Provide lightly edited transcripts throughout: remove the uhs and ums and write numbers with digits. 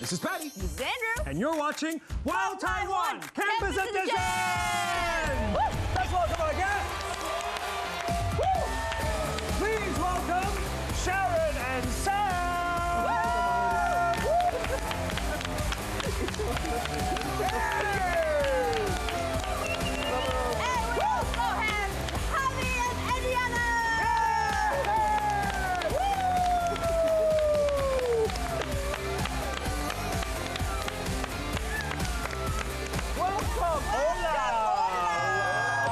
This is Patty. This is Andrew. And you're watching Wild Taiwan Campus Edition! Let's welcome our guests! Woo! Please welcome Sharon and Sam! And we also have Javi and Adriana. Welcome! Hola!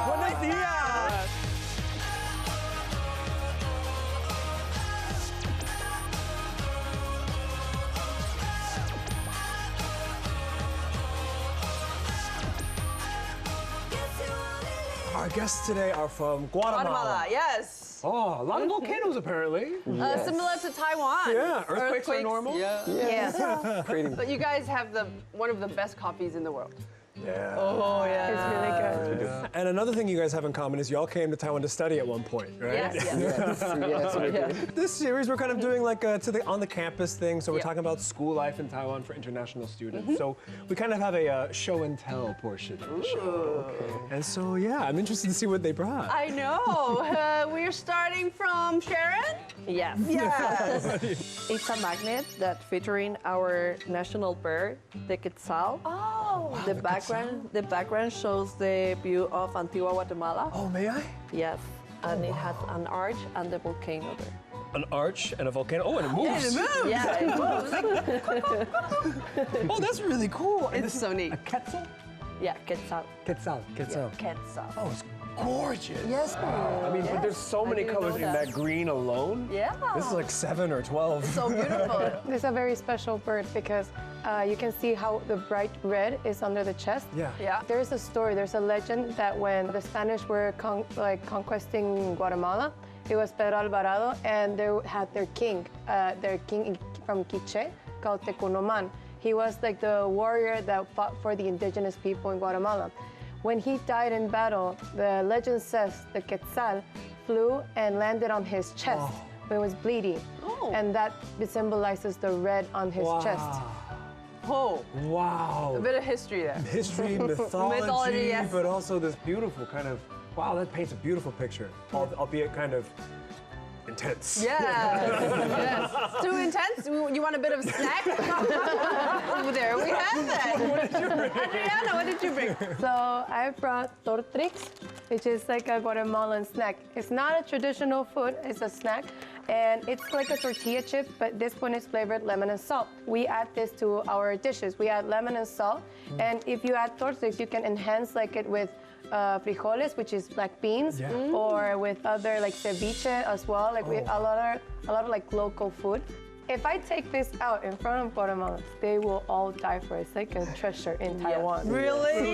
Buenos días! Our guests today are from Guatemala. Guatemala, yes. Oh, a lot of volcanoes apparently. Similar to Taiwan. Yeah, earthquakes are normal. Yeah. But you guys have one of the best coffees in the world. Yeah. Oh, yeah. It's really good. Yeah. And another thing you guys have in common is you all came to Taiwan to study at one point, right? Yes. This series we're kind of doing like on the campus thing, so we're talking about school life in Taiwan for international students. So we kind of have a show and tell portion of the show. And so yeah, I'm interested to see what they brought. I know. We're starting from Sharon? Yes. Yes. It's a magnet that featuring our national bird, the quetzal. Oh. The background shows the view of Antigua, Guatemala. Oh, may I? Yes. And it has an arch and the volcano there. An arch and a volcano. Oh, and it moves. Yeah, it moves. Oh, that's really cool. And It's this so is neat. A quetzal? Yeah, quetzal. Quetzal. Quetzal. Oh, it's gorgeous. Yes. I mean, but there's so many didn't colors know in that. that green alone. Yeah. This is like 7 or 12. So beautiful. This is a very special bird because you can see how the bright red is under the chest. Yeah. Yeah. There's a story, there's a legend that when the Spanish were conquesting Guatemala, it was Pedro Alvarado, and they had their king from Quiche, called Tecunoman. He was like the warrior that fought for the indigenous people in Guatemala. When he died in battle, the legend says the quetzal flew and landed on his chest when it was bleeding. Oh. And that symbolizes the red on his chest. Oh. Wow. A bit of history there. History, mythology, Mythology, yes. but also this beautiful kind of, wow, that paints a beautiful picture, albeit kind of intense. Yes. Yes. Too intense? You want a bit of snack? Over there, we have that. What did you bring? Adriana, what did you bring? So I brought tortrix, which is like a Guatemalan snack. It's not a traditional food, it's a snack. And it's like a tortilla chip, but this one is flavored lemon and salt. We add this to our dishes. We add lemon and salt. And if you add tortrix, you can enhance like it with frijoles, which is black beans, or with other like ceviche as well, like with a lot of like local food. If I take this out in front of Guatemalans, they will all die for it. It's like a treasure in Taiwan. Really?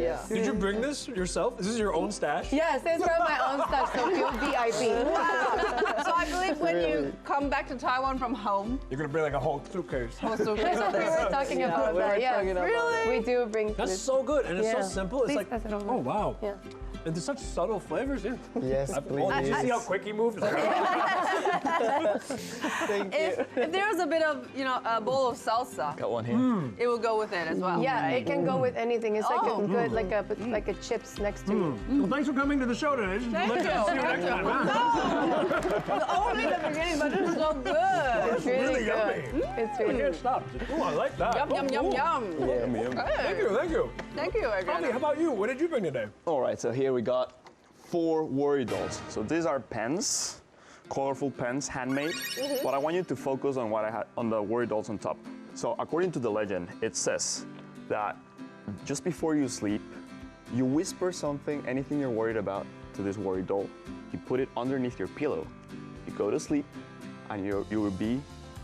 Yeah. Did you bring this yourself? Is this your own stash? Yes, it's from my own stuff, so feel VIP. Wow. So I believe when you come back to Taiwan from home, You're gonna bring like a whole suitcase. also We were talking about that, yes. Really? We do bring That's this. so good, and it's so Yeah. simple. It's Please like, pass it over. oh wow. Yeah. And there's such subtle flavors in. Yes, please. Oh, did you see how quick he moved? Thank you. if there was a bit of, a bowl of salsa, Got one here. it will go with it as well. Yeah, right? it can go with anything. It's like Oh. a good, like a chips next to you. Well, thanks for coming to the show today. Thank you. See you next time. Only the beginning, but it's so good. It's really good. yummy. It's I really can't good. stop. Oh, I like that. Yum, yum, yum, Ooh. yum. Yummy, yummy. Thank you, thank you. Thank you, Javi, Adriana. how about you? What did you bring today? All right, so here we got 4 worry dolls. So these are pens, colorful pens, handmade. But I want you to focus on what I had on the worry dolls on top. So according to the legend, it says that just before you sleep, you whisper something, anything you're worried about, to this worry doll. You put it underneath your pillow. You go to sleep, and you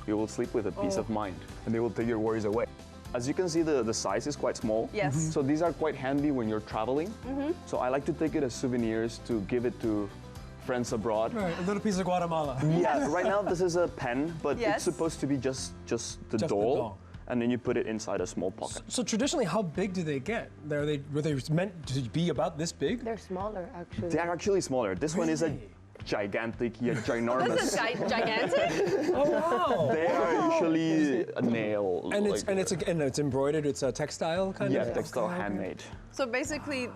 will sleep with a peace of mind, and they will take your worries away. As you can see, the size is quite small. Yes. So these are quite handy when you're traveling. So I like to take it as souvenirs to give it to friends abroad. Right, a little piece of Guatemala. Yeah, right now this is a pen, but Yes. it's supposed to be just the the doll. doll. And then you put it inside a small pocket. So traditionally, how big do they get? Were they meant to be about this big? They're smaller, actually. They're actually smaller. This one is Really? gigantic yet ginormous. This is gigantic. Oh wow! They are usually a nail. And it's embroidered. It's a textile kind yeah, of. textile handmade. So basically,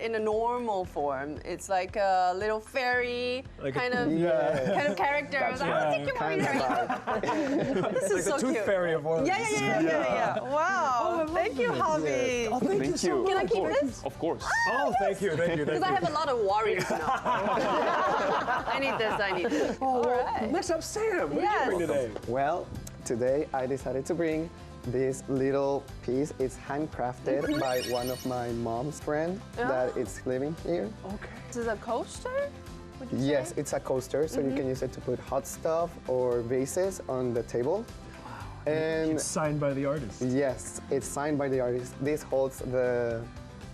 in a normal form, it's like a little fairy Like a- kind of character. I was like, oh, thank you, Mommy. This is Like so the tooth cute. fairy of Orleans. Yeah. Wow. Thank you, Javi. Oh, thank you so much. Can I keep this? Of course. Oh, thank you. Because I have a lot of warriors now. I need this. Oh, well, next up, Sam. What did you bring today? Well, today I decided to bring this little piece. It's handcrafted by one of my mom's friend that is living here. Okay. This is a coaster? Yes, it's a coaster, so you can use it to put hot stuff or vases on the table. And It's signed by the artist. yes, it's signed by the artist. This holds the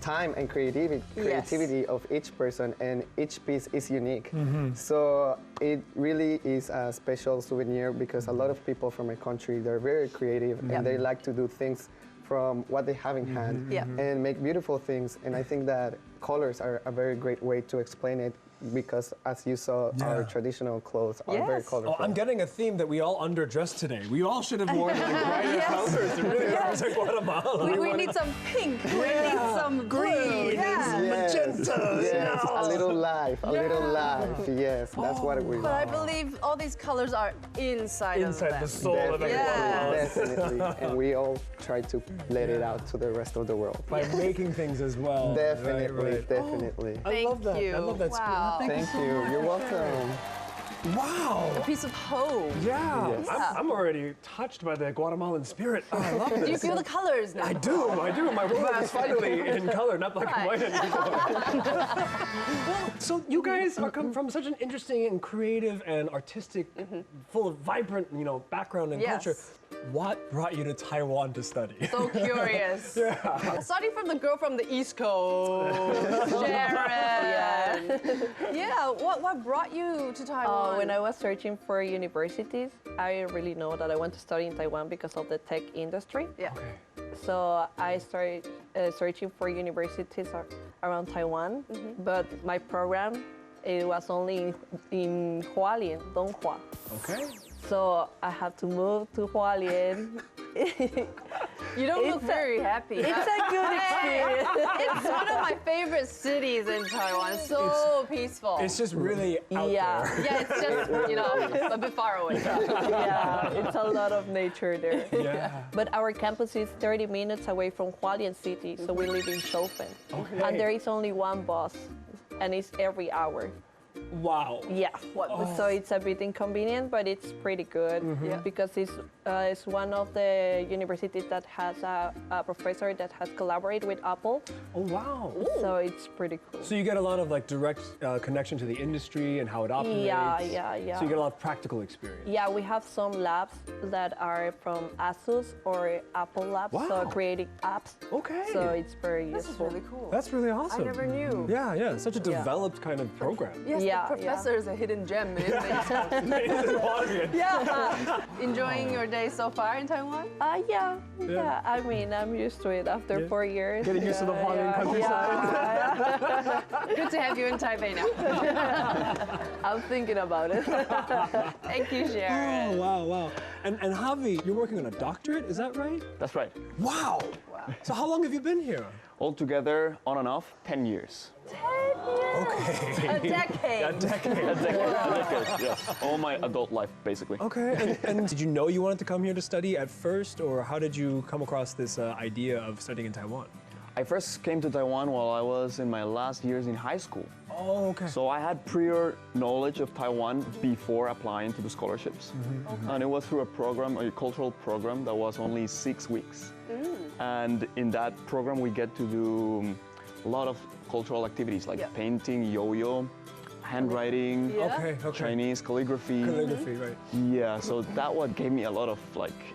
time and creativity of each person, and each piece is unique. So it really is a special souvenir because a lot of people from my country, they're very creative and they like to do things from what they have in hand and make beautiful things. And I think that colors are a very great way to explain it because as you saw, our traditional clothes are very colorful. Oh, I'm getting a theme that we all underdressed today. We all should have worn like brighter colors to really represent Guatemala. We need some pink. We need some green. Yeah. Magentas. Yes, a little life, Yes, that's what we But I want. believe all these colors are inside of Inside them. the soul of every Yes. Guatemalan. Definitely, and we all try to let it out to the rest of the world. By making things as well. Definitely, Right. definitely. I love that. you. I love that. Wow. Thank you. You're welcome. Wow. A piece of home. Yeah. Yes. I'm already touched by the Guatemalan spirit. Oh, I love this. Do you feel the colors now? I do. My world is finally in color, not black and white anymore. So you guys come from such an interesting and creative and artistic, full of vibrant, background and Yes. culture. What brought you to Taiwan to study? So curious. Starting from the girl from the East Coast, Sharon. Yeah. What brought you to Taiwan? When I was searching for universities, I really know that I want to study in Taiwan because of the tech industry. Yeah. So I started searching for universities around Taiwan, but my program, it was only in Hualien, Dong Hwa. Okay. So I had to move to Hualien. You don't look very happy. It's a good experience. It's one of my favorite cities in Taiwan. So peaceful. It's just really out Yeah. there. Yeah, it's just, a bit far away. Yeah, it's a lot of nature there. Yeah. But our campus is 30 minutes away from Hualien City, so we live in Chofeng. And there is only one bus, and it's every hour. Wow. Yeah. So it's a bit inconvenient, but it's pretty good because it's one of the universities that has a professor that has collaborated with Apple. Oh wow. So it's pretty cool. So you get a lot of direct connection to the industry and how it operates. Yeah. So you get a lot of practical experience. Yeah, we have some labs that are from Asus or Apple Labs, so Wow. creating apps. Okay. So it's very This is useful. really cool. That's really awesome. I never knew. Yeah. Such a developed kind of program. Yes, Yeah, the professor is a hidden gem. Yeah. Enjoying your day so far in Taiwan? Yeah. I mean, I'm used to it after 4 years. Getting used to the Hualien countryside. Good to have you in Taipei now. I'm thinking about it. Thank you, Oh, Sharon. wow. And Javi, you're working on a doctorate, is that right? That's right. Wow. So how long have you been here? Altogether, on and off, 10 years. Okay. A decade. A decade. A decade, yes. All my adult life, basically. Okay. And did you know you wanted to come here to study at first, or how did you come across this idea of studying in Taiwan? I first came to Taiwan while I was in my last years in high school. Oh, okay. So I had prior knowledge of Taiwan before applying to the scholarships. And it was through a program, a cultural program that was only 6 weeks. And in that program, we get to do a lot of cultural activities like painting, yo-yo, handwriting, Okay. Chinese calligraphy. Calligraphy, right. Yeah, so that what gave me a lot of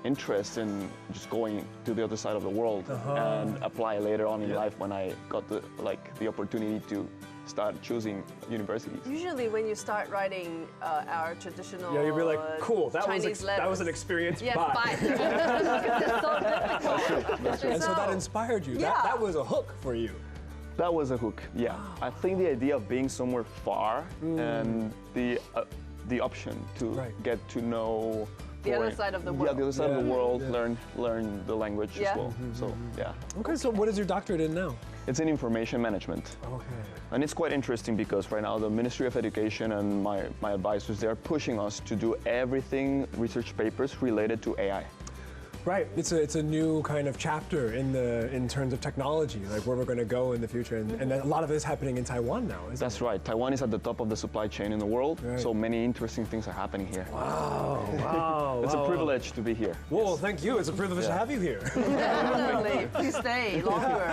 interest in just going to the other side of the world and apply later on in life when I got the opportunity to start choosing universities. Usually when you start writing our traditional Yeah, you'd be like, cool, that Chinese was an experience, Yes, bye. bye. Because it's so difficult. And so that inspired you. Yeah. That was a hook for you. That was a hook, yeah. I think the idea of being somewhere far and the option to get to know The other side of the world. Yeah, the other side of the world, learn the language as well. So, yeah. Okay, so what is your doctorate in now? It's in information management. Okay. And it's quite interesting because right now the Ministry of Education and my advisors, they are pushing us to do everything, research papers related to AI. Right, it's a new kind of chapter in terms of technology, like where we're going to go in the future, and a lot of it is happening in Taiwan now, isn't That's right. Taiwan is at the top of the supply chain in the world, Right. so many interesting things are happening here. Wow, wow. It's a privilege to be be here. Well, thank you. It's a privilege to have you here. Definitely. Please stay longer.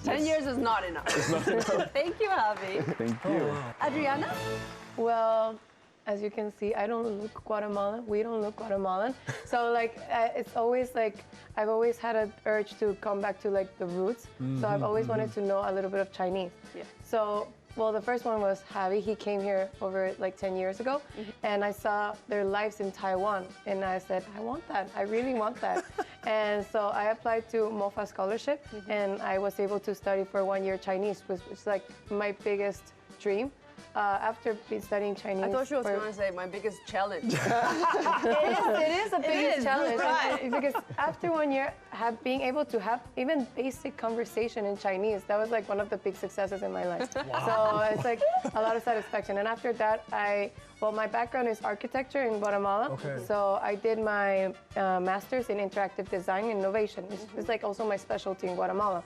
10 years is not enough. Thank you, Javi. Thank you. Adriana? Well, as you can see, I don't look Guatemalan. We don't look Guatemalan. So like, it's always like, I've always had an urge to come back to like the roots. So I've always wanted to know a little bit of Chinese. Yeah. So, well, the first one was Javi. He came here over like 10 years ago, and I saw their lives in Taiwan, and I said, I want that. I really want that. And so I applied to MOFA scholarship, and I was able to study for 1 year Chinese, which was like my biggest dream. After studying Chinese, I thought she was going to say my biggest challenge. it is a biggest challenge, right. because after 1 year, being able to have even basic conversation in Chinese, that was like one of the big successes in my life. So it's like a lot of satisfaction. And after that, my background is architecture in Guatemala. Okay. So I did my master's in interactive design and innovation. It's like also my specialty in Guatemala.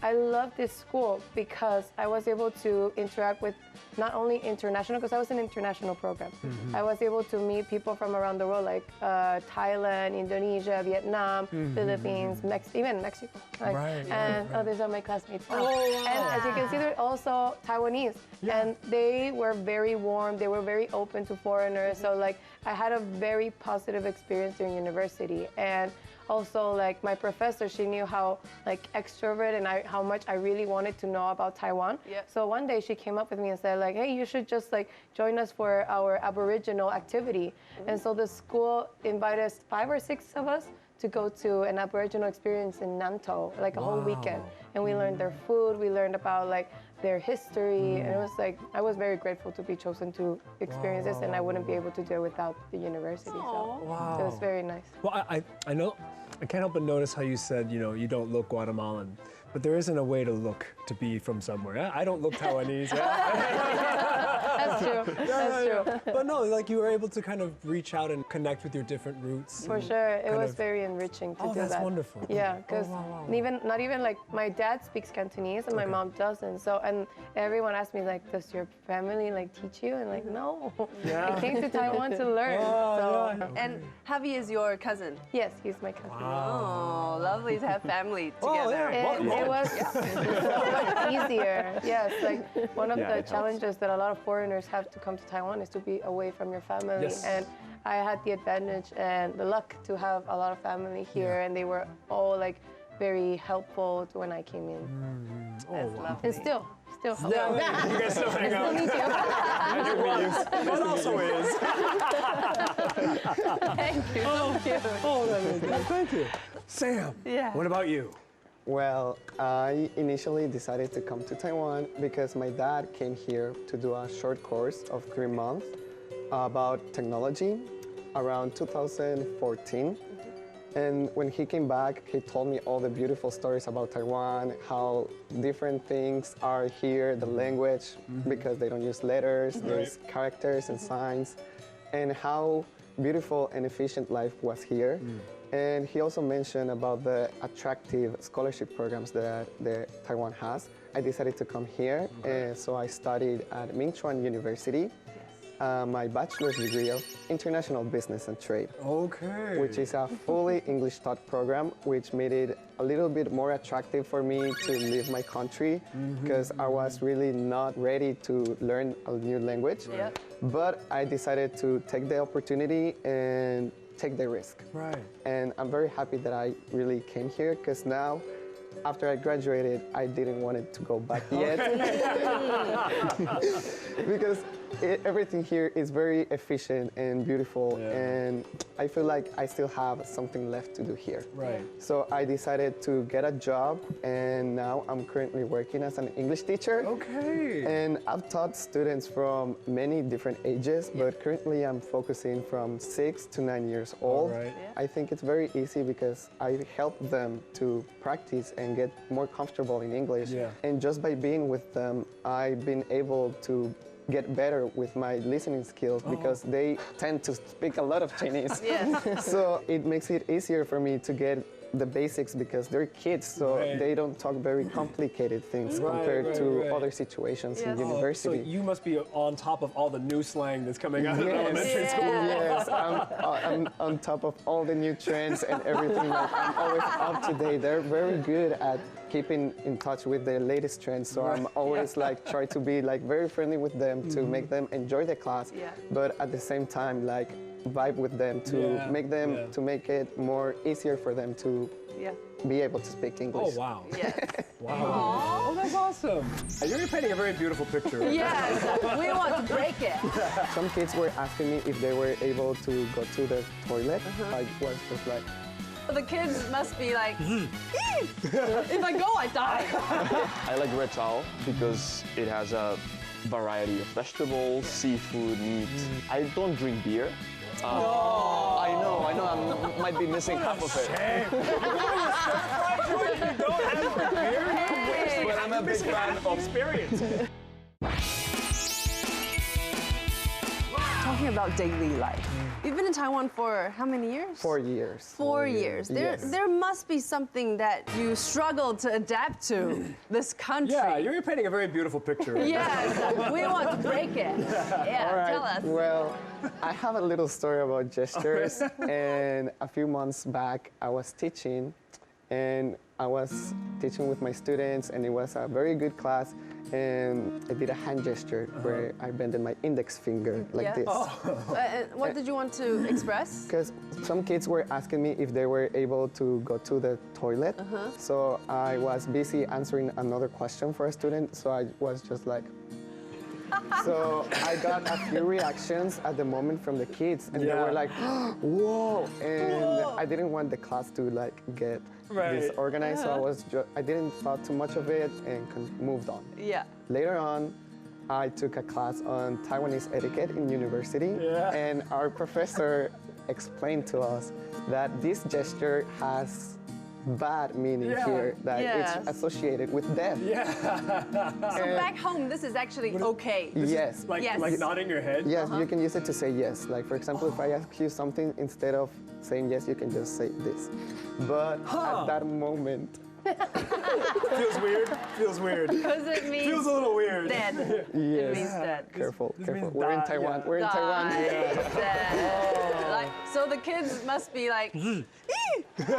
I love this school because I was able to interact with not only international, because I was an international program. I was able to meet people from around the world, like Thailand, Indonesia, Vietnam, Philippines, even Mexico. These are my classmates. And as you can see, they're also Taiwanese. And they were very warm. They were very open to foreigners. So like, I had a very positive experience during university. And also, like, my professor, she knew how like extrovert and how much I really wanted to know about Taiwan. So one day she came up with me and said like, hey, you should just like join us for our Aboriginal activity. And so the school invited us, 5 or 6 of us, to go to an Aboriginal experience in Nantou, like a whole weekend. And we learned their food, we learned about like their history, and it was like, I was very grateful to be chosen to experience this, and I wouldn't be able to do it without the university. So it was very nice. Well, I know, I can't help but notice how you said, you know, you don't look Guatemalan, but there isn't a way to look to be from somewhere. I don't look Taiwanese. That's true. That's true. But no, like you were able to kind of reach out and connect with your different roots. For sure, it was very enriching to do that. Oh, that's wonderful. Yeah, because not even like my dad speaks Cantonese and my mom doesn't. So, and everyone asked me like, does your family like teach you? And like, no, I came to Taiwan to learn. And Javi is your cousin. Yes, he's my cousin. Oh, lovely to have family together. It was so much easier. Yes, like one of the challenges that a lot of foreigners have to come to Taiwan is to be away from your family. And I had the advantage and the luck to have a lot of family here, and they were all like very helpful when I came in. That's lovely. And still helpful. Yeah, you guys still hang out. That also is. Thank you. So cute. Oh, that is good. Thank you. Sam, what about you? Well, I initially decided to come to Taiwan because my dad came here to do a short course of 3 months about technology around 2014. And when he came back, he told me all the beautiful stories about Taiwan, how different things are here, the language, because they don't use letters, there's characters and signs, and how beautiful and efficient life was here. And he also mentioned about the attractive scholarship programs that Taiwan has. I decided to come here, and so I studied at Ming Chuan University, my bachelor's degree of International Business and Trade. Okay. Which is a fully English taught program, which made it a little bit more attractive for me to leave my country, because I was really not ready to learn a new language. But I decided to take the opportunity and take the risk. Right. And I'm very happy that I really came here, because now, after I graduated, I didn't want it to go back yet. Because everything here is very efficient and beautiful, Yeah. and I feel like I still have something left to do here. Right. So I decided to get a job, and now I'm currently working as an English teacher. Okay. And I've taught students from many different ages, but currently I'm focusing from 6 to 9 years old. Right. I think it's very easy because I help them to practice and get more comfortable in English. Yeah. And just by being with them, I've been able to get better with my listening skills because they tend to speak a lot of Chinese. Yeah. So it makes it easier for me to get the basics because they're kids, so Right. they don't talk very complicated things Right, compared right, to right. other situations in Yes. So university. you must be on top of all the new slang that's coming out of Yes. elementary school. Yes, I'm on top of all the new trends and everything. Like, I'm always up to date. They're very good at keeping in touch with the latest trends. So I'm always like try to be like very friendly with them to make them enjoy the class, Yeah. but at the same time like vibe with them to Yeah, make them yeah. to make it more easier for them to Yeah. be able to speak Oh, English. wow. Yes. Wow. Oh, that's awesome. You're painting a very beautiful picture. Yes. We want to break it. Some kids were asking me if they were able to go to the toilet. I was just like, The kids must be like, if I go, I die. I like red towel because it has a variety of vegetables, seafood, meat. I don't drink beer. I know, I might be missing half of it. But I'm a big fan of experience. Talking about daily life. You've been in Taiwan for how many years? 4 years. 4 years. Yes. There must be something that you struggled to adapt to this country. Yeah, you're painting a very beautiful picture. Right Yes, we want to break it. Yeah, All right. tell us. Well, I have a little story about gestures. And a few months back, I was teaching, and I was teaching with my students, and it was a very good class. And I did a hand gesture where I bended my index finger like Yeah. this. And what did you want to express? Because some kids were asking me if they were able to go to the toilet. So I was busy answering another question for a student, so I was just like. So I got a few reactions at the moment from the kids, and they Yeah. were like, "Whoa!" And I didn't want the class to like get Right. disorganized, so I didn't thought too much of it and moved on. Yeah. Later on, I took a class on Taiwanese etiquette in university, Yeah. and our professor explained to us that this gesture has bad meaning Yeah. here, that Yes. it's associated with death. Yeah. So back home, this is actually okay. Yes. Like, Yes. like nodding your head. Yes, you can use it to say yes. Like, for example, if I ask you something, instead of saying yes, you can just say this. But at that moment, Feels weird. Feels weird. Because it means Feels a little weird. dead. It yes, means dead. careful, This careful. means We're in die, Taiwan. yeah. We're in Taiwan. Dead. Like, so the kids must be like, "Ee! If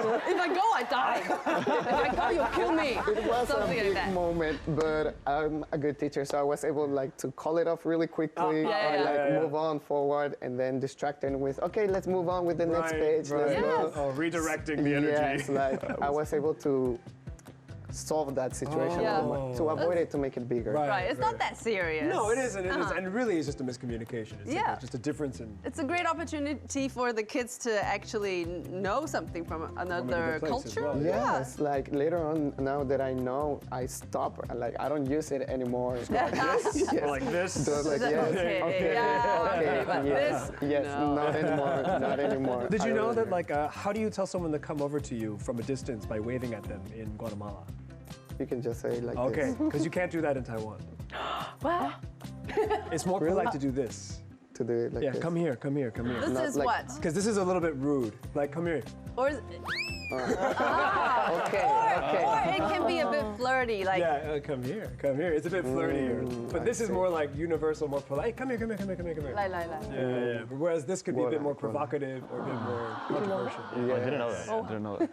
I go, I die. If I go, you'll kill me. It was a Something like big that. moment, but I'm a good teacher, so I was able like to call it off really quickly, move on forward, and then distract them with, okay, let's move on with the next page. Let's Right. go. Oh, redirecting the energy. Yes, like I was able to solve that situation to avoid it, to make it bigger. Right, it's not that serious. No, it isn't. It is, and really, it's just a miscommunication. It's Yeah. like just a difference in. It's a great opportunity for the kids to actually know something from another different place as culture. well. Yes, like later on, now that I know, I stop. Like I don't use it anymore. Yes. Or like this. So, like, yes, Okay, okay, yeah, okay, but yes, this, yes, no. not anymore, not anymore. Did you I know that, remember. like, how do you tell someone to come over to you from a distance by waving at them in Guatemala? You can just say like Okay, this because you can't do that in Taiwan. What? It's more polite to do this. to do it like Yeah, this. come here, come here, come here. This Not is like- what? Because this is a little bit rude. Like, come here. Or, is- Okay, okay. or it can be a bit flirty, like, Yeah, come here, come here. It's a bit flirtier. But this is see. more like universal, more polite. Hey, come here, come here, come here, come here, come here. like. Yeah, yeah. But whereas this could be a bit more Voilà. provocative or a bit more controversial. I didn't know that. I didn't know that.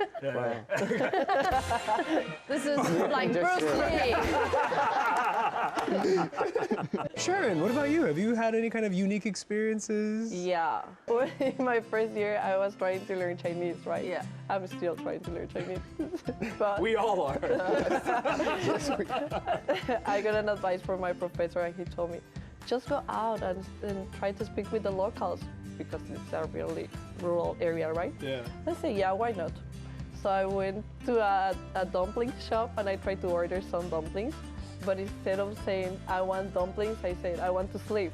This is like Bruce Lee. Sharon, what about you? Have you had any kind of unique experiences? Yeah. In my first year, I was trying to learn Chinese, right? Yeah. I'm still trying to learn Chinese. But We all are. I got an advice from my professor, and he told me just go out and try to speak with the locals because it's a really rural area, right? Yeah. I said, yeah, why not? So I went to a dumpling shop and I tried to order some dumplings. But instead of saying, I want dumplings, I said, I want to sleep.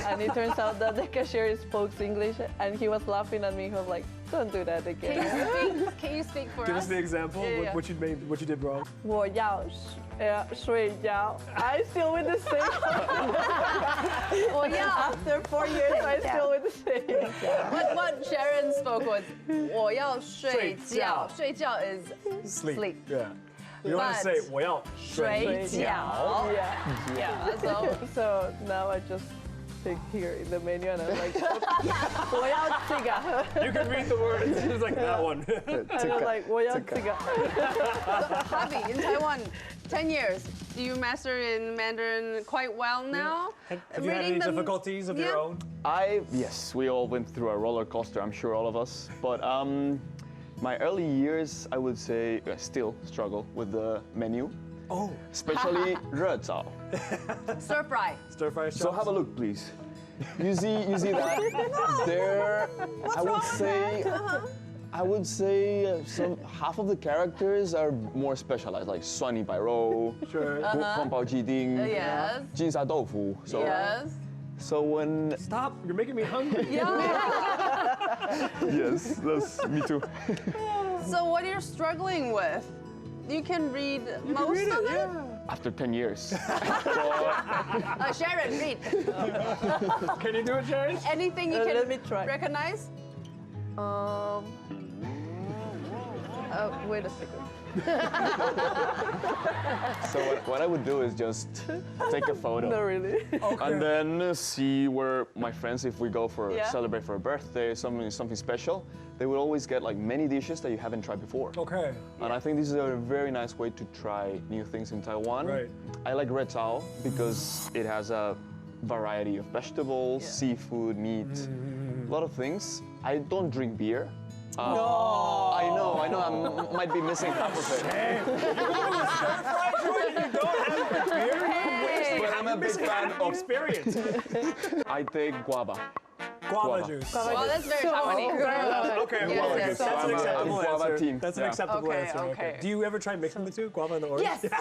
And it turns out that the cashier spoke English and he was laughing at me. He was like, don't do that again. Can you speak for Give us? us the example. Yeah. What you did wrong. 我要睡觉. I still with the same. 我要 After 4 years, I still with the same. What Sharon spoke was 我要睡觉. 睡觉 is Sleep. Yeah. You don't want to say But- 我要睡觉. Yeah. So now I just pick here in the menu and I'm like, 我要这个. You can read the words. It's like that one. And I'm like, 我要这个. Javi, in Taiwan, 10 years. Do you master in Mandarin quite well now? Have you had any difficulties of your own? Yes, we all went through a roller coaster, I'm sure all of us. But my early years, I would say, still struggle with the menu. Oh. Especially 热炒. Stir fry. Stir fry. So have a look, please. You see that? There, I would say some half of the characters are more specialized, like Suani Bai Rou, Sure. Huang Bao Ji Ding, Yes. Jin Sa Doufu. So, Yes. so when Stop. You're making me hungry. yes, that's me too. So what are you struggling with? You can read most of it? After 10 years. Sharon, read. Can you do it, Sharon? Anything you Let me can try. recognize? Wait a second. So what I would do is just take a photo. Not really. And then see where my friends, if we go for Yeah. celebrate for a birthday, something special, they will always get like many dishes that you haven't tried before. Okay. And I think this is a very nice way to try new things in Taiwan. Right. I like red tao because it has a variety of vegetables, seafood, meat, a lot of things. I don't drink beer. I know, I might be missing half of it. You don't have beer? But I'm a big fan of Experience. I take guava. Guava juice. Well, that's very Taiwanese. Okay, Yes, guava yes, juice. so That's an I'm a acceptable guava answer. team. That's an Yeah. acceptable Okay, answer. okay. Do you ever try mixing the two, guava and the orange? Yes, yes.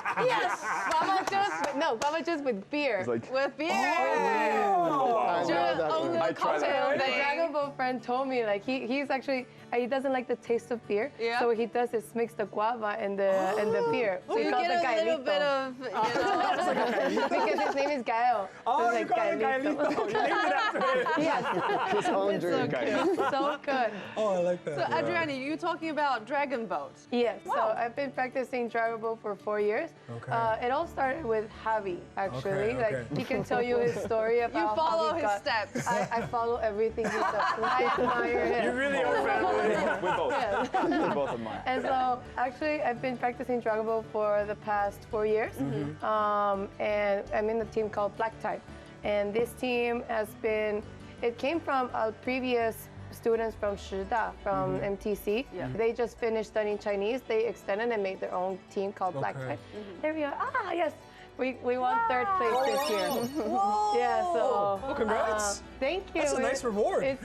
Guava juice, guava juice with beer. It's like, With beer. I know that one. I tried that. My Dragon Boat friend told me like he's actually he doesn't like the taste of beer, Yeah. so what he does is mix the guava and the beer. So you calls get it a little Gaelito. bit of, you know. because his name is Gael. Oh, It's you got it, Gaelito. You named it after him. Yes, His own drink. so good. Oh, I like that. So Adriana, you talking about Dragon Boat. Yes, so I've been practicing Dragon Boat for 4 years. Okay. It all started with Javi, actually. Okay, Like okay. he can tell you his story about You how follow he his got- steps. I follow everything he does. I admire him. You really are family. we both. We both admire. And so, actually, I've been practicing Dragon Boat for the past 4 years. And I'm in a team called Black Type. And this team has been, it came from our previous students from Shida, from MTC. Yeah. They just finished studying Chinese. They extended and made their own team called Black Okay. Type. There we are. Ah, yes. We won 3rd place this year. Whoa. Yeah, so. Oh, congrats. Thank you. That's a nice reward. Yes,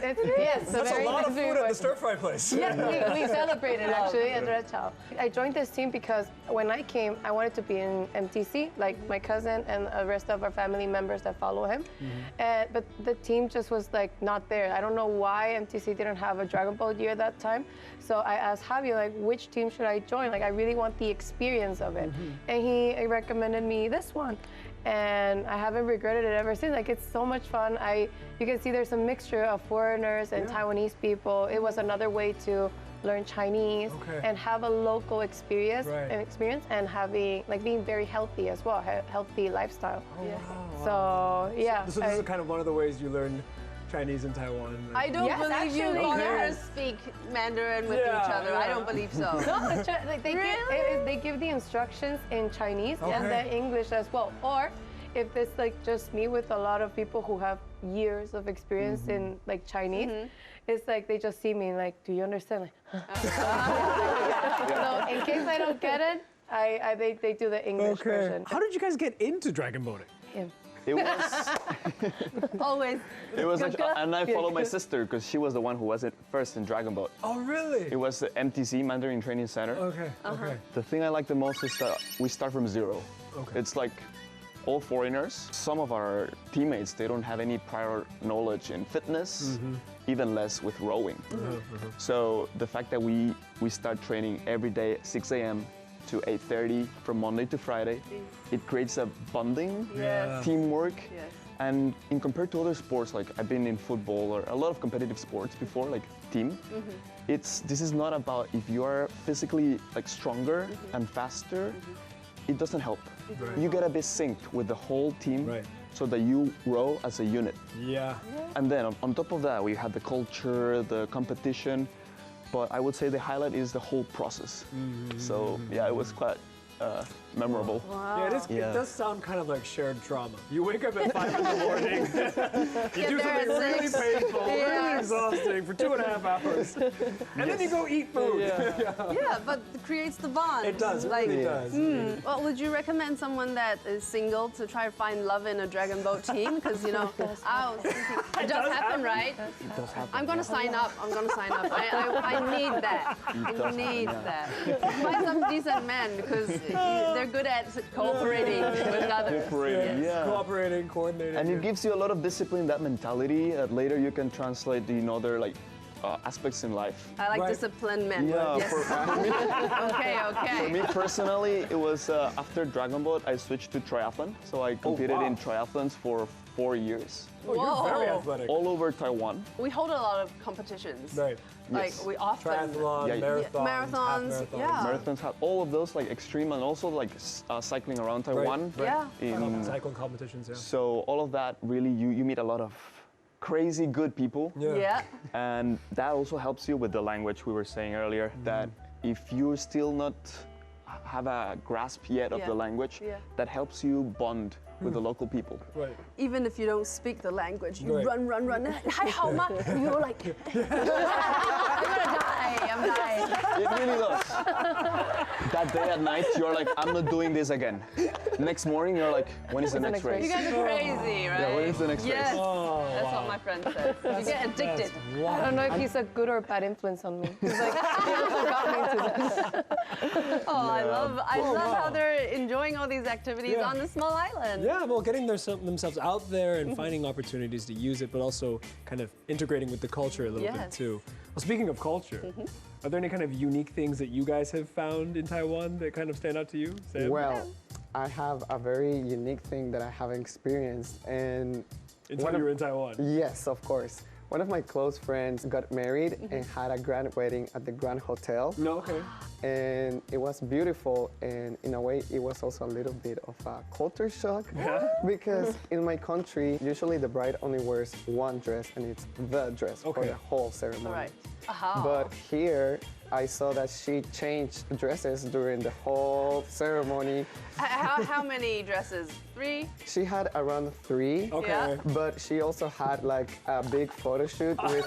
That's a very lot of nice food at reward. the stir-fry place. Yes, we celebrated actually at Red Chow. I joined this team because when I came, I wanted to be in MTC, like my cousin and the rest of our family members that follow him. But the team just was like not there. I don't know why MTC didn't have a Dragon Ball year that time. So I asked Javi, like, which team should I join? Like, I really want the experience of it. And he recommended me this one. And I haven't regretted it ever since. Like, it's so much fun. You can see there's a mixture of foreigners and Taiwanese people. It was another way to learn Chinese and have a local experience and having like being very healthy as well, healthy lifestyle. So yeah. So this is kind of one of the ways you learn Chinese in Taiwan. I don't Yes, believe you actually, foreigners speak Mandarin with each other. I don't believe so. No, like they give the instructions in Chinese and then English as well. Or if it's like just me with a lot of people who have years of experience in like Chinese, it's like they just see me like, do you understand? Like, so in case I don't get it, they do the English version. How did you guys get into dragon boating? Him. It was. Always. It was actually, and I followed my sister because she was the one who was it first in Dragon Boat. Oh, really? It was the MTC, Mandarin Training Center. Okay, okay. The thing I like the most is that we start from zero. Okay. It's like all foreigners. Some of our teammates, they don't have any prior knowledge in fitness, even less with rowing. So the fact that we start training every day at 6 a.m. to 8:30 from Monday to Friday, it creates a bonding, teamwork. Yes. And in compared to other sports, like I've been in football or a lot of competitive sports before, like team, this is not about if you are physically like stronger and faster, it doesn't help. Right. You gotta be synced with the whole team so that you row as a unit. Yeah. And then on top of that, we had the culture, the competition, but I would say the highlight is the whole process. So yeah, it was quite memorable. Yeah, it does sound kind of like shared trauma. You wake up at 5 in the morning, you do there something at really 6. painful, really Yes. exhausting for 2.5 hours, and then you go eat food. Yeah, but it creates the bond. It does, it really does. Well, would you recommend someone that is single to try to find love in a Dragon Boat team? Because, you know, I was thinking, it does happen, right? It does happen. I'm going to sign up. I'm going to sign up. I need that. I need that. Find some decent men because they're good at cooperating with others. Cooperating, yeah. Cooperating, coordinating. And it gives you a lot of discipline, that mentality that later you can translate in other like aspects in life. I like disciplined men. Yeah, Yes. For me Okay. personally, it was after Dragon Boat, I switched to triathlon. So I competed in triathlons for 4 years, Oh, you're very athletic. all over Taiwan. We hold a lot of competitions. Right. Like Yes. we often. Triathlon, Yeah, marathons, marathons, half marathons. yeah. Marathons had all of those like extreme and also like cycling around Taiwan. Yeah. Cycling competitions, yeah. So all of that really, you meet a lot of crazy good people. Yeah. And that also helps you with the language we were saying earlier, that if you're still not have a grasp yet of the language, that helps you bond with the local people. Right. Even if you don't speak the language, you Right. run. Hi, how ma? You're like, I'm gonna die. I'm dying. It really does. That day at night, you're like, I'm not doing this again. Next morning, you're like, when is the next race? You guys are crazy, right? Yeah, when is the next Yes. race? Oh, That's what my friend says. You get addicted. I don't know if he's a good or bad influence on me. He's like, he also got me into this. Oh, I love how they're enjoying all these activities Yeah. on this small island. Yeah, well, getting themselves out there and finding opportunities to use it, but also kind of integrating with the culture a little bit Yes. too. Well, speaking of culture, are there any kind of unique things that you guys have found in Taiwan that kind of stand out to you, Sam? Well, I have a very unique thing that I haven't experienced, and Until you were in Taiwan. yes, of course. One of my close friends got married and had a grand wedding at the Grand Hotel. No, okay. And it was beautiful, and in a way it was also a little bit of a culture shock because in my country usually the bride only wears one dress and it's the dress for the whole ceremony. All right. But here I saw that she changed dresses during the whole ceremony. How many dresses? 3? She had around 3. Okay. Yeah. But she also had like a big photo shoot with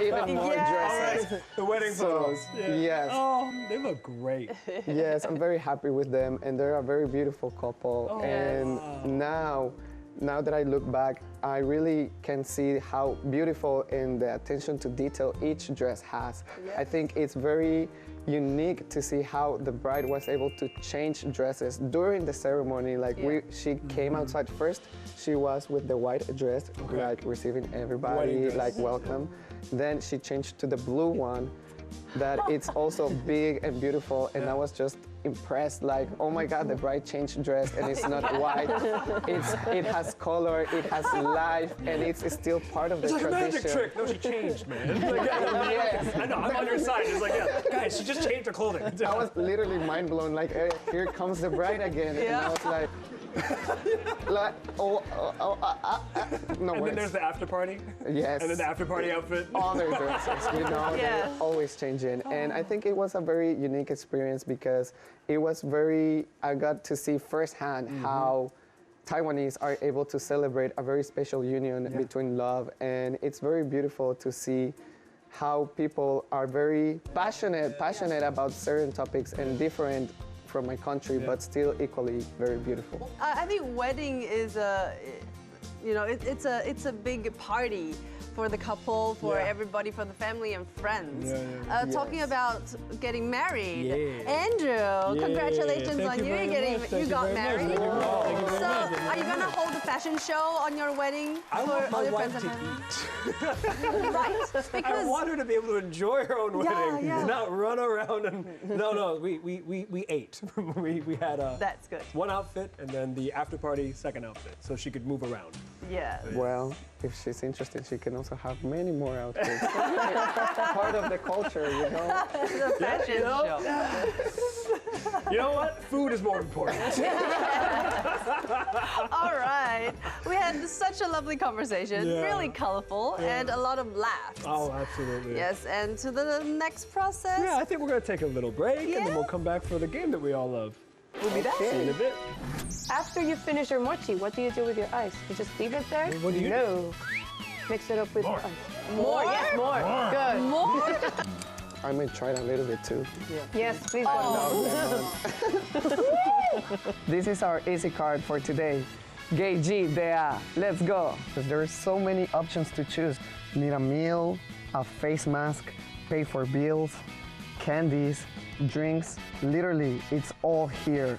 even more dresses. The wedding photos. Yeah. Yes. Oh, they look great. Yes, I'm very happy with them, and they're a very beautiful couple. And now that I look back, I really can see how beautiful and the attention to detail each dress has. I think it's very unique to see how the bride was able to change dresses during the ceremony. Like she came outside first. She was with the white dress, like receiving everybody, like welcome. Then she changed to the blue one. That it's also big and beautiful, and I was just impressed. Like, oh my God, the bride changed dress, and it's not white. It has color, it has life, and it's still part of the It's like a tradition. magic trick. No, she changed, man. Like, Yes. I know, I'm on your side. It's like, yeah, guys, she just changed her clothing. I was literally mind blown. Like, hey, here comes the bride again, and I was like, no And then words. there's the after party. Yes. And then the after party outfit. All their dresses, they're always changing. And I think it was a very unique experience because it was I got to see firsthand how Taiwanese are able to celebrate a very special union between love. And it's very beautiful to see how people are very passionate about certain topics and different from my country, but still equally very beautiful. I think wedding is it's a big party for the couple, for everybody, for the family and friends. Talking about getting married, Andrew, congratulations Thank on you you very getting much. Thank you you got very much. married. Thank you very much. Thank you very So, much. are you gonna hold a fashion show on your wedding I for want all my your wife friends to and family? eat. Right, I because want her to be able to enjoy her own wedding, yeah. not run around and. No, we ate. we had that's good. one outfit and then the after party second outfit, so she could move around. Yeah. Well, if she's interested, she can also have many more outfits. Part of the culture, you know. The fashion show. You know what? Food is more important. All right. We had such a lovely conversation, Yeah. really colorful, and a lot of laughs. Oh, absolutely. Yes, and to the next process. Yeah, I think we're gonna take a little break and Yeah. then we'll come back for the game that we all love. We'll be back. See you in a bit. After you finish your mochi, what do you do with your ice? You just leave it there? What do you do? No. Mix it up with your ice. More? Yes, more. Good. More? I may try it a little bit too. Yes, please. This is our EasyCard for today. Gay G, Dea, let's go. Because there are so many options to choose. Need a meal, a face mask, pay for bills, candies, drinks. Literally, it's all here.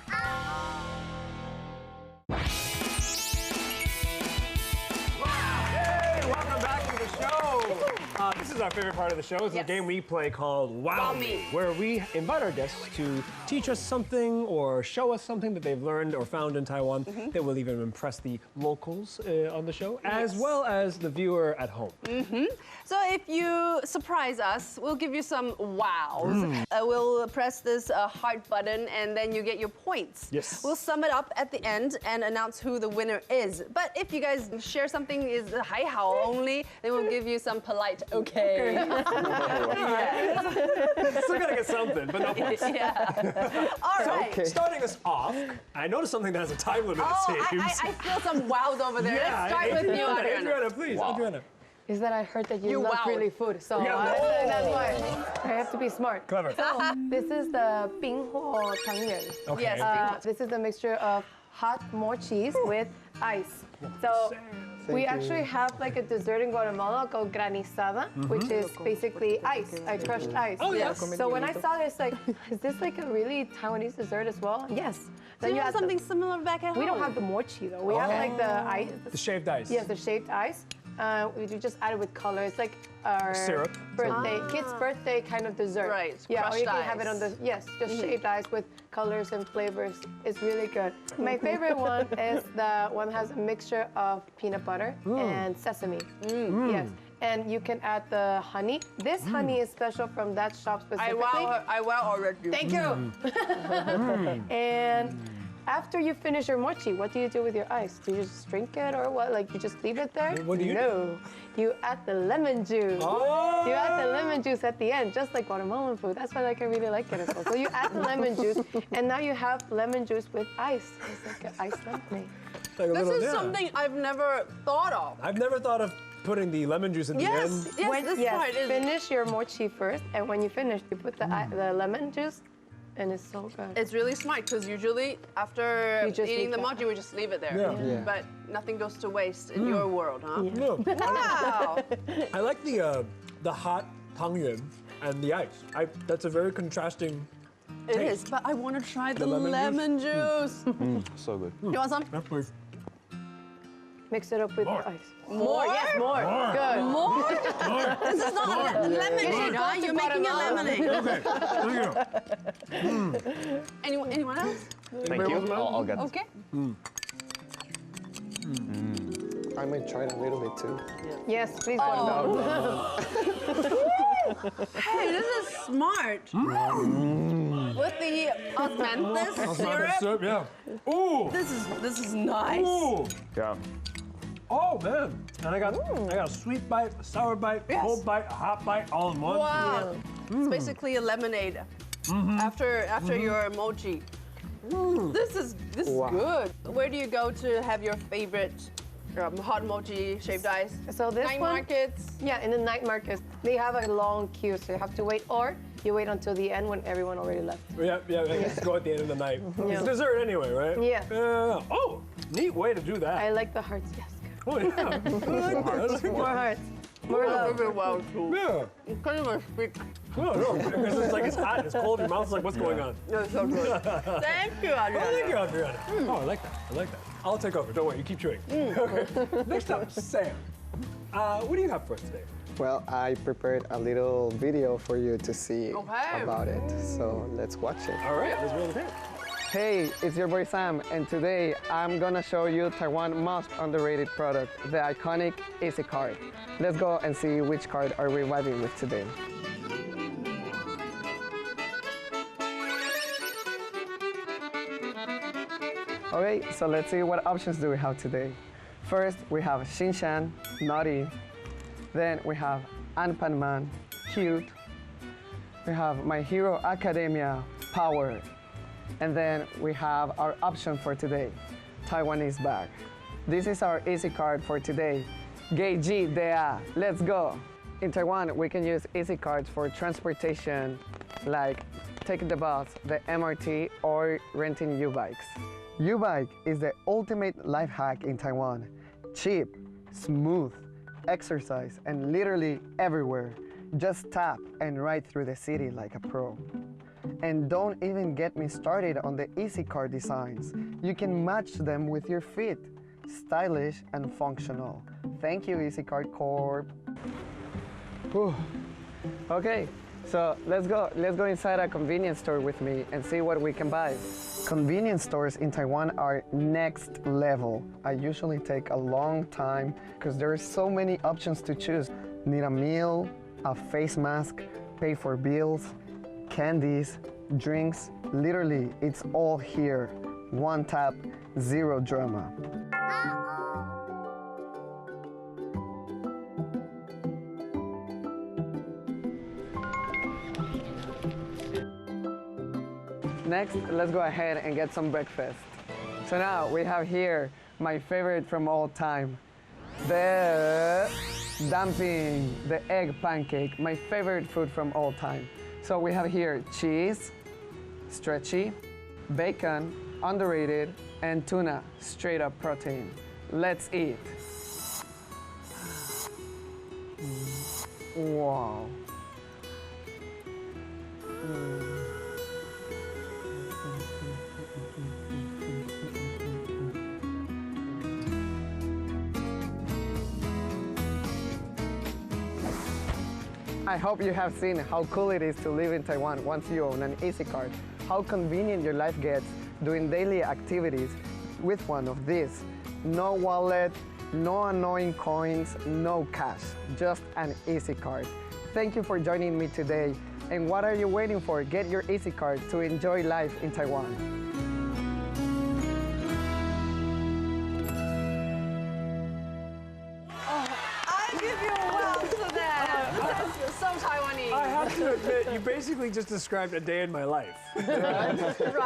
Hey, welcome back to the show. This is our favorite part of the show. It's a game we play called Wow Me, where we invite our guests to teach us something or show us something that they've learned or found in Taiwan that will even impress the locals on the show, as well as the viewer at home. So if you surprise us, we'll give you some wows. We'll press this heart button and then you get your points. Yes. We'll sum it up at the end and announce who the winner is. But if you guys share something is hai hao only, then we'll give you some polite okay. Still gotta get something, but no points. Yeah. All right. Okay. Starting us off, I noticed something that has a time limit, Oh, it seems. I feel some wows over there. Let's start with you, Adriana. Adriana, please. Adriana. Is that I heard that you You love wowed. really food, so Yeah. that's why I have to be smart. Clever. This is the Binghua Tangyuan. Okay. Yes. This is a mixture of hot mochis with ice. So we actually have like a dessert in Guatemala called granizada, which is basically ice, like crushed ice. Oh, yeah. So when I saw this, like, is this like a really Taiwanese dessert as well? Yes. Do you have add the- something similar back at home? We don't have the mochi though. We have like the ice. The shaved ice. Yes, the shaved ice. We just add it with color. It's like our Syrup. birthday, kid's birthday kind of dessert. Right, Yeah, or crushed you can have it ice. on the just shaved ice with colors and flavors. It's really good. My favorite one is the one that has a mixture of peanut butter and sesame. Yes. And you can add the honey. This honey is special from that shop specifically. I wow already. Thank you. And after you finish your mochi, what do you do with your ice? Do you just drink it or what? Like you just leave it there? What do you do? No. You add the lemon juice. Oh! You add the lemon juice at the end, just like Guatemalan food. That's why I really like it as well. So you add the lemon juice, and now you have lemon juice with ice. It's like an iced lemonade. Like a This little- is yeah. something I've never thought of. I've never thought of putting the lemon juice at the Yes, end. yes, this part is. Finish your mochi first, and when you finish, you put the lemon juice, and it's so good. It's really smart because usually after You just eating leave the that. mochi, we just leave it there. Yeah. Yeah. But nothing goes to waste in your world, huh? No. Wow. I like the hot tangyuan and the ice. That's a very contrasting. It is, but I want to try the lemon lemon juice. So good. You want some? Yeah, please. Mix it up with your ice. More? Yes, more. Good. More? This is not a lemonade, huh? You're making a lemonade. Okay. Thank you. Anyone else? Thank you. I'll get Okay. I might try it a little bit too. Yes, please go. Hey, this is smart. With the osmanthus syrup. Yeah. Ooh. This is nice. Ooh. Yeah. Oh man. And I got a sweet bite, a sour bite, Yes. cold bite, a hot bite, all in one. Wow. It's basically a lemonade after your mochi. This is good. Where do you go to have your favorite hot mochi shaved ice? So this Night one, markets. yeah, in the night markets, they have a long queue, so you have to wait. Or You wait until the end when everyone already left. Yeah. Just go at the end of the night. It's dessert anyway, right? Yeah. Oh, neat way to do that. I like the hearts, yes. Oh, yeah. I like that. More hearts. More love. Yeah. You can't even speak. No, because it's like it's hot, it's cold, your mouth's like, what's going on? No, it's so good. Thank you, Adriana. Oh, thank you, Adriana. Oh, I like that. I'll take over. Don't worry, you keep chewing. Okay. Next up, Sam. What do you have for us today? Well, I prepared a little video for you to see Okay. about it. So let's watch it. All right, let's roll the tape. Hey, it's your boy Sam, and today I'm gonna show you Taiwan's most underrated product, the iconic EasyCard. Let's go and see which card are we vibing with today. Okay, so let's see what options do we have today. First, we have Shinshan, Naughty. Then we have Anpanman, Cute. We have My Hero Academia, Power. And then we have our option for today, Taiwanese bag. This is our EasyCard for today. Geiji Dea, let's go. In Taiwan, we can use EasyCards for transportation, like taking the bus, the MRT, or renting U-bikes. U-bike is the ultimate life hack in Taiwan. Cheap, smooth, exercise, and literally everywhere. Just tap and ride through the city like a pro. And don't even get me started on the EasyCard designs. You can match them with your feet. Stylish and functional. Thank you, EasyCard Corp. Whew. Okay, so let's go inside a convenience store with me and see what we can buy. Convenience stores in Taiwan are next level. I usually take a long time because there are so many options to choose. Need a meal, a face mask, pay for bills, candies, drinks, literally it's all here. One tap, zero drama. Next, let's go ahead and get some breakfast. So now we have here my favorite from all time, the dumpling, the egg pancake, my favorite food from all time. So we have here cheese, stretchy, bacon, underrated, and tuna, straight up protein. Let's eat. Wow. I hope you have seen how cool it is to live in Taiwan once you own an EasyCard, how convenient your life gets doing daily activities with one of these. No wallet, no annoying coins, no cash, just an EasyCard. Thank you for joining me today. And what are you waiting for? Get your EasyCard to enjoy life in Taiwan. I give you a wow to that. That's so Taiwanese. I have to admit, you basically just described a day in my life. Right.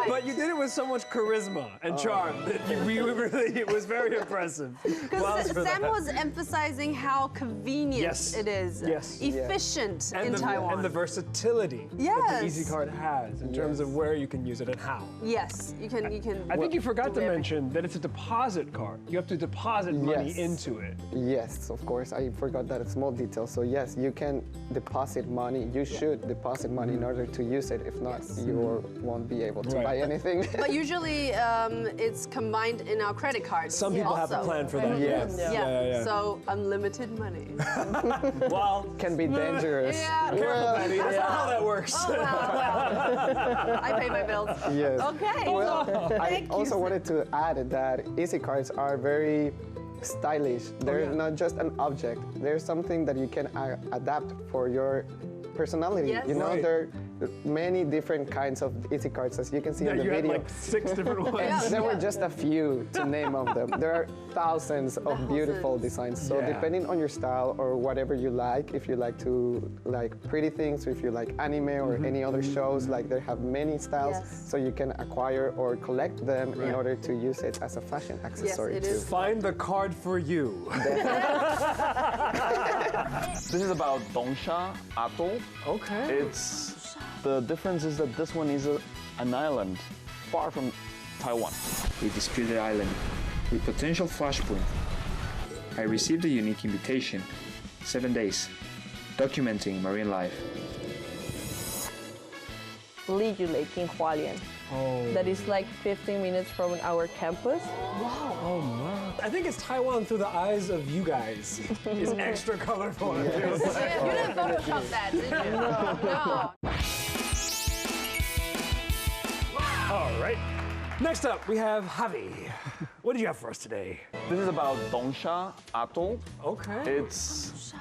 But you did it with so much charisma and charm that it was very impressive. Because Sam was emphasizing how convenient Yes. it is. Yes. Efficient in the, Taiwan. and the versatility that Yes. the EasyCard has in terms of where you can use it and how. Yes, you can. I think you forgot to do mention that it's a deposit card. You have to deposit money Yes. into it. Yes, of course. I forgot that small detail. So yes, you can deposit money. You should deposit money in order to use it. If not, you won't be able to Right. buy anything. But usually it's combined in our credit cards. Some people have a also. plan for that. Yes. Yeah. So unlimited money. Well, Can be dangerous. Yeah. careful, Betty. That's not how that works. Oh, well. I pay my bills. Yes. Okay. Well, I Thank you, also wanted to add that EasyCards are very stylish. They're not just an object. They're something that you can adapt for your personality. Yes. You know, Right. there are many different kinds of EasyCards, as you can see in the You had video. like 6 different ones. Yeah. There were just a few to name of them. There are thousands of beautiful Thousands. designs. So Yeah. depending on your style or whatever you like, if you like to like pretty things, or if you like anime or any other shows, like they have many styles, Yes. so you can acquire or collect them in order to use it as a fashion accessory it too. is. Find the card for you. This is about Dongsha Atoll. Okay. It's the difference is that this one is an island far from Taiwan. A disputed island with potential flashpoint. I received a unique invitation, 7 days, documenting marine life. Liyu Lake in Hualien. Oh. That is like 15 minutes from our campus. Oh, wow. I think it's Taiwan through the eyes of you guys. It's extra colorful. You didn't Photoshop that, did you? No. All right. Next up, we have Javi. What did you have for us today? This is about Dongsha Atoll. Okay. It's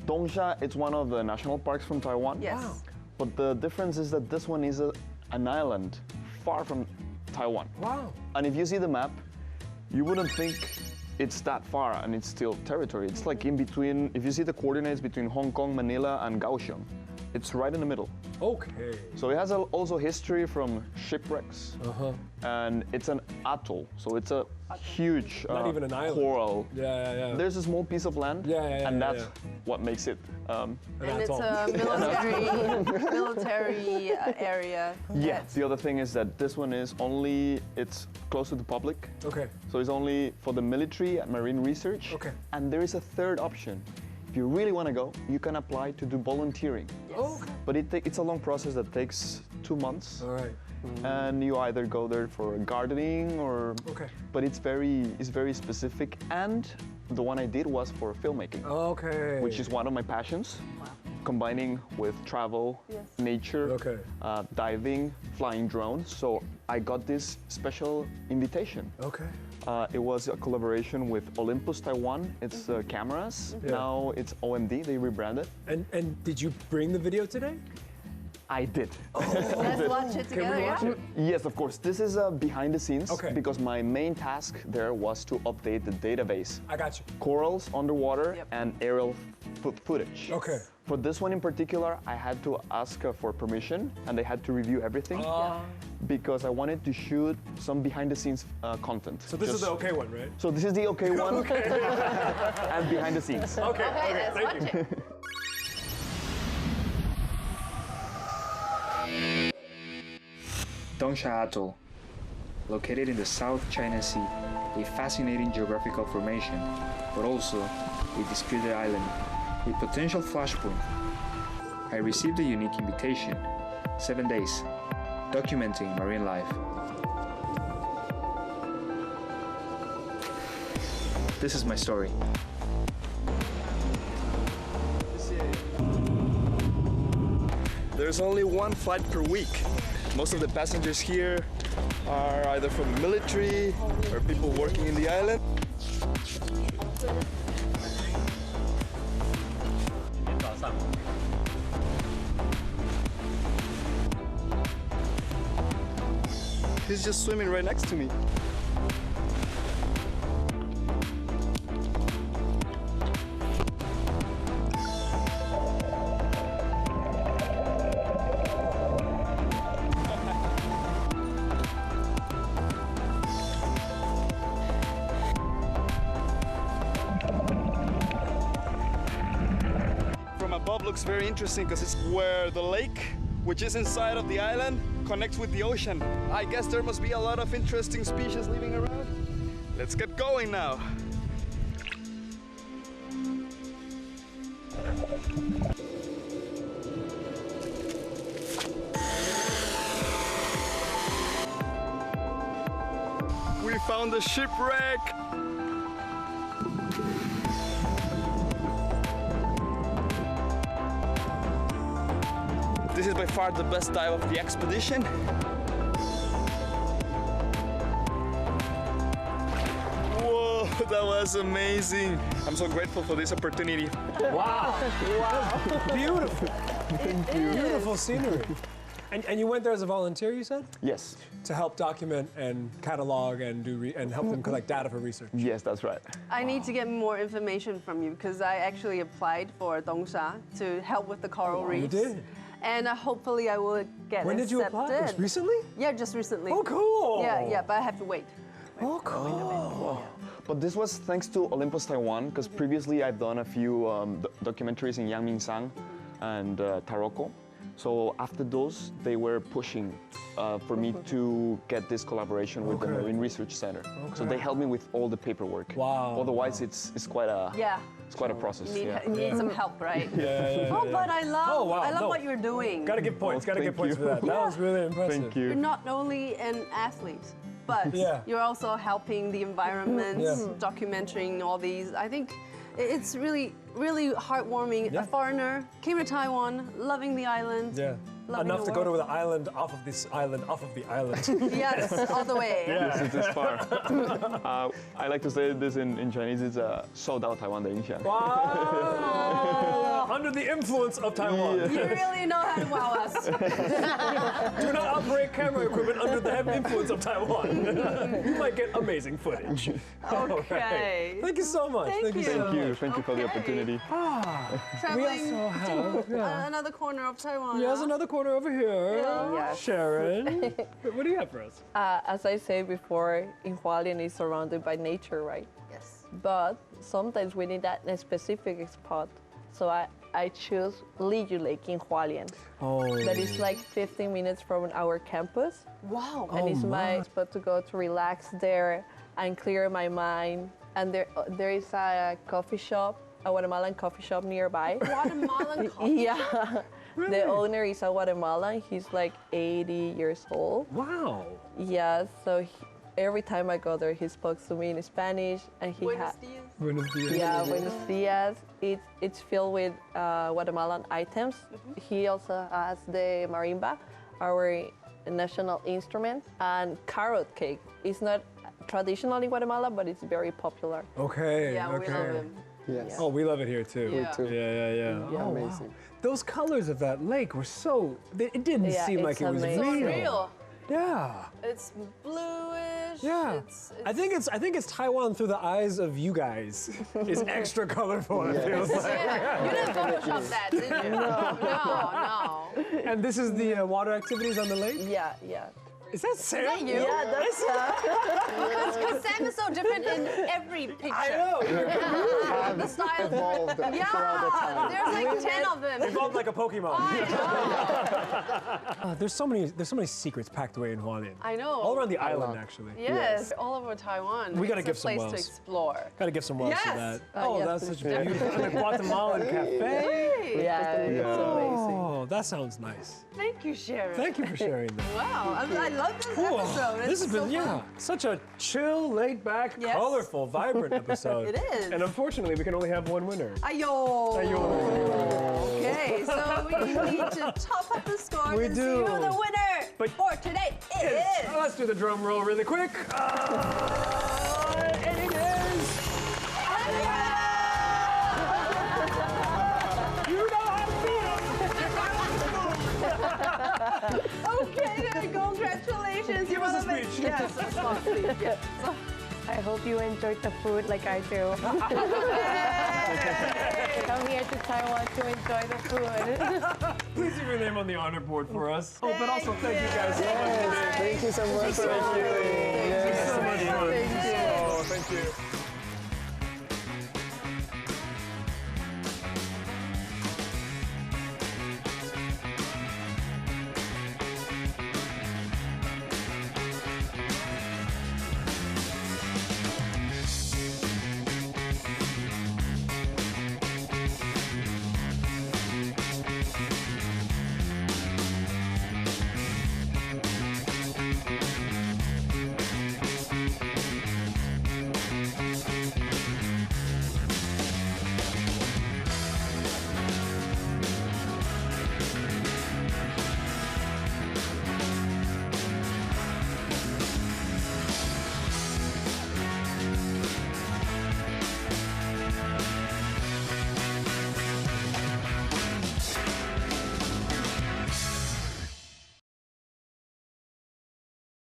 Dongsha. It's one of the national parks from Taiwan. Yes. Wow. But the difference is that this one is an island far from Taiwan. Wow. And if you see the map, you wouldn't think it's that far, and it's still territory. It's like in between, if you see the coordinates between Hong Kong, Manila, and Kaohsiung, it's right in the middle. Okay. So it has also history from shipwrecks, and it's an atoll, so it's a huge Not even an island. coral. Yeah. There's a small piece of land, and that's what makes it. And that's it's all. a military area. Yeah. The other thing is that this one is it's close to the public. Okay. So it's only for the military and marine research. Okay. And there is a third option. If you really want to go, you can apply to do volunteering. Okay. But it's a long process that takes 2 months. All right. And you either go there for gardening or. Okay. But it's very specific. And the one I did was for filmmaking, Okay. which is one of my passions. Combining with travel, nature, Okay. diving, flying drones. So I got this special invitation. Okay. It was a collaboration with Olympus Taiwan. It's cameras. Yeah. Now it's OMD. They rebranded. And did you bring the video today? I did. Let's watch it together, watch yeah? it? Yes, of course. This is behind the scenes Okay. because my main task there was to update the database. I got you. Corals underwater Yep. and aerial footage. Okay. For this one in particular, I had to ask for permission, and they had to review everything because I wanted to shoot some behind-the-scenes content. So this is the okay one, right? So this is the okay one, and behind the scenes. Okay. Okay, let's thank watch you. it. Dongsha Atoll, located in the South China Sea, a fascinating geographical formation, but also a disputed island with potential flashpoint. I received a unique invitation, 7 days, documenting marine life. This is my story. There's only one flight per week. Most of the passengers here are either from the military or people working in the island. He's just swimming right next to me. From above looks very interesting because it's where the lake, which is inside of the island, connects with the ocean. I guess there must be a lot of interesting species living around. Let's get going now. We found a shipwreck. This is by far the best dive of the expedition. Whoa, that was amazing. I'm so grateful for this opportunity. Wow. Beautiful. Beautiful scenery. And you went there as a volunteer, you said? Yes. To help document and catalog and and help them collect data for research. Yes, that's right. I need to get more information from you because I actually applied for Dongsha to help with the coral reefs. You did? And hopefully I will get When did you apply? accepted. Just recently? Yeah, just recently. Oh, cool. Yeah, but I have to wait. Oh, cool. But this was thanks to Olympus Taiwan, because previously I've done a few documentaries in Yangmingshan and Taroko. So after those, they were pushing for me to get this collaboration with the Marine Research Center. So they helped me with all the paperwork. Wow. Otherwise, it's quite a it's quite a process. You need some help, right? Yeah. Oh, but I love No. what you're doing. Gotta give points. Gotta give thank points you. for that. That was really impressive. Thank you. You're not only an athlete, but you're also helping the environment, documenting all these. I think it's really, really heartwarming. Yeah. A foreigner came to Taiwan, loving the island. Yeah. loving Enough the to go to world. the island, off of this island, off of the island. Yes, all the way. Yeah. Yes, it is far. I like to say this in Chinese. It's 受到台湾的影响. Wow! Under the influence of Taiwan. You really know how to wow us. Do not operate camera equipment under the heavy influence of Taiwan. You might get amazing footage. Okay. Thank you so much. Thank you. Thank you for the opportunity. Traveling We also have another corner of Taiwan. there's another corner over here. Yes. Sharon, what do you have for us? As I said before, in Hualien is surrounded by nature, right? Yes. But sometimes we need that specific spot. So I choose Liyu Lake in Hualien. Oh. That is like 15 minutes from our campus. Wow. And it's my spot to go to relax there and clear my mind. And there is a coffee shop, a Guatemalan coffee shop nearby. Guatemalan coffee. Yeah. Really? The owner is a Guatemalan. He's like 80 years old. Wow. Yeah, so every time I go there, he spoke to me in Spanish, and he Buenos had dias. Buenos dias. yeah, buenos dias. It's filled with Guatemalan items. He also has the marimba, our national instrument, and carrot cake. It's not traditional in Guatemala, but it's very popular. Okay. Yeah, okay. we love him. Yes. Oh, we love it here too. Yeah. too. Yeah. Oh, Amazing. wow. Those colors of that lake were so. It didn't Yeah, seem like it's it was amazing. real. Real. Yeah. It's bluish. Yeah. It's I think it's Taiwan through the eyes of you guys. It's extra colorful. It feels like. Yeah. You didn't Photoshop that, did you? No. And this is the water activities on the lake. Yeah. Is that Sam? you? Yeah, that's Because Sam is so different in every picture. I know. The style. Evolved throughout the time. There's like 10 of them. Evolved like a Pokemon. I know. There's so many secrets packed away in Hualien. I know. All around the island, actually. Yes, all over Taiwan. We gotta It's give a some place wells. to explore. Gotta give some love to Yes. that. Yes, That's please. such a beautiful and a Guatemalan cafe. yeah, it's amazing. Oh, that sounds nice. Thank you, Sharon. Thank you for sharing that. Wow, I love this Cool. episode. This has It's been so fun. such a chill, laid back, Yes. colorful, vibrant episode. It is. And unfortunately, we can only have one winner. Ayo. Ayo. Okay, so we need to top up the score We and do. see who the winner But- for today is. Let's do the drum roll really quick. And it is. You know how to beat 'em. Okay, then congratulations. Give us a You wanna make- speech. Yes, a small speech. Yes. I hope you enjoyed the food like I do. Come here to Taiwan to enjoy the food. Please leave your name on the honor board for us. Oh, but also thank you guys so much. Thank you so much. Thank you. Yes. So much fun. Thank you. Oh, thank you.